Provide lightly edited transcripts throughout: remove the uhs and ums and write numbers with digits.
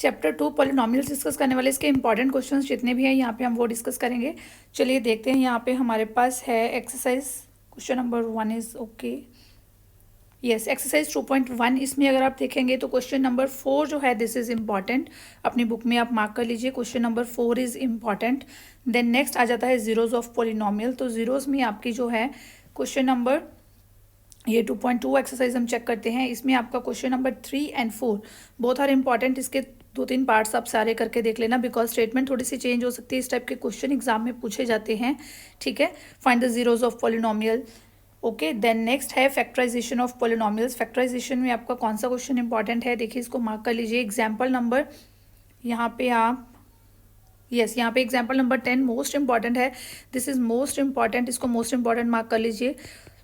Chapter 2 polynomials discuss करने वाले इसके इंपॉर्टेंट क्वेश्चंस जितने भी हैं यहाँ पे हम वो डिस्कस करेंगे। चलिए देखते हैं। यहाँ पे हमारे पास है exercise question number 1 is okay. Yes, exercise 2.1। इसमें अगर आप देखेंगे तो क्वेश्चन नंबर 4 जो है दिस इज इम्पॉर्टेंट, अपनी बुक में आप मार्क कर लीजिए। Question number 4 is important. Then next आ जाता है जीरोज ऑफ पॉलिनोमियल। तो जीरोज में आपकी जो है क्वेश्चन नंबर ये 2.2 एक्सरसाइज हम चेक करते हैं। इसमें आपका question number 3 and 4 both are important. इसके 2-3 पार्ट्स आप सारे करके देख लेना, बिकॉज स्टेटमेंट थोड़ी सी चेंज हो सकती है। इस टाइप के क्वेश्चन एग्जाम में पूछे जाते हैं, ठीक है। Find the zeros of polynomial, okay. Then next है फैक्टराइजेशन ऑफ पॉलिनोमियल्स। फैक्टराइजेशन में आपका कौन सा क्वेश्चन इंपॉर्टेंट है, देखिए इसको मार्क कर लीजिए। एग्जाम्पल नंबर यहाँ पे आप यहाँ पे एग्जाम्पल नंबर 10 मोस्ट इंपॉर्टेंट है। दिस इज मोस्ट इंपॉर्टेंट, इसको मोस्ट इंपॉर्टेंट मार्क कर लीजिए।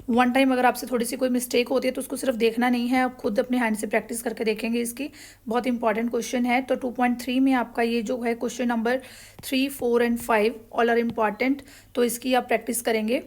वन टाइम अगर आपसे थोड़ी सी कोई मिस्टेक होती है तो उसको सिर्फ देखना नहीं है, आप खुद अपने हैंड से प्रैक्टिस करके देखेंगे। इसकी बहुत इंपॉर्टेंट क्वेश्चन है। तो 2.3 में आपका ये जो है question number 3, 4 and 5 all are important. तो इसकी आप प्रैक्टिस करेंगे।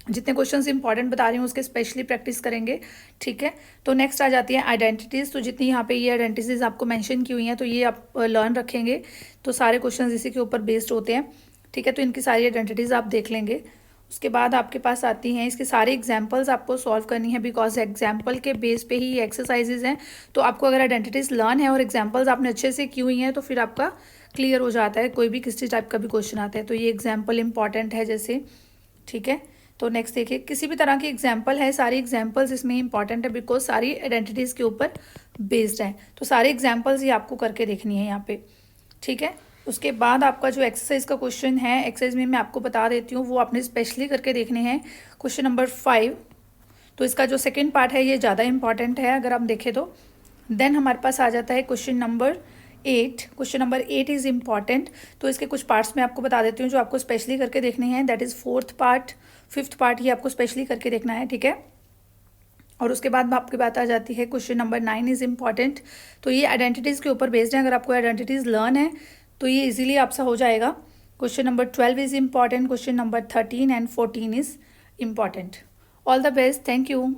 जितने क्वेश्चंस इंपॉर्टेंट बता रही हूँ उसके स्पेशली प्रैक्टिस करेंगे, ठीक है। तो नेक्स्ट आ जाती है आइडेंटिटीज़। तो जितनी यहाँ पे ये आइडेंटिटीज़ आपको मेंशन की हुई हैं तो ये आप लर्न रखेंगे। तो सारे क्वेश्चंस इसी के ऊपर बेस्ड होते हैं, ठीक है। तो इनकी सारी आइडेंटिटीज़ आप देख लेंगे। उसके बाद आपके पास आती हैं इसके सारे एग्जाम्पल्स आपको सॉल्व करनी है, बिकॉज एग्जाम्पल के बेस पे ही ये एक्सरसाइजेज हैं। तो आपको अगर आइडेंटिटीज़ लर्न है और एग्जाम्पल्स आपने अच्छे से की हुई हैं तो फिर आपका क्लियर हो जाता है, कोई भी किसी टाइप का भी क्वेश्चन आता है तो ये एग्जाम्पल इंपॉर्टेंट है जैसे, ठीक है। तो नेक्स्ट देखिए, किसी भी तरह की एग्जाम्पल है, सारी एग्जाम्पल्स इसमें इंपॉर्टेंट है बिकॉज सारी आइडेंटिटीज़ के ऊपर बेस्ड हैं। तो सारे एग्जाम्पल्स ही आपको करके देखनी है यहाँ पे, ठीक है। उसके बाद आपका जो एक्सरसाइज का क्वेश्चन है, एक्सरसाइज में मैं आपको बता देती हूँ, वो आपने स्पेशली करके देखने हैं। क्वेश्चन नंबर 5, तो इसका जो सेकेंड पार्ट है ये ज़्यादा इंपॉर्टेंट है अगर आप देखें तो। देन हमारे पास आ जाता है question number 8। Question number 8 is important. तो इसके कुछ पार्ट्स मैं आपको बता देती हूँ जो आपको स्पेशली करके देखने हैं। That is 4th part, 5th part, ये आपको स्पेशली करके देखना है, ठीक है। और उसके बाद आपकी बात आ जाती है क्वेश्चन नंबर 9 इज़ इम्पॉर्टेंट। तो ये आइडेंटिटीज़ के ऊपर बेस्ड है। अगर आपको आइडेंटिटीज़ लर्न है तो ये इजीली आपसे हो जाएगा। Question number 12 is important. Question number 13 and 14 is important. All the best, thank you.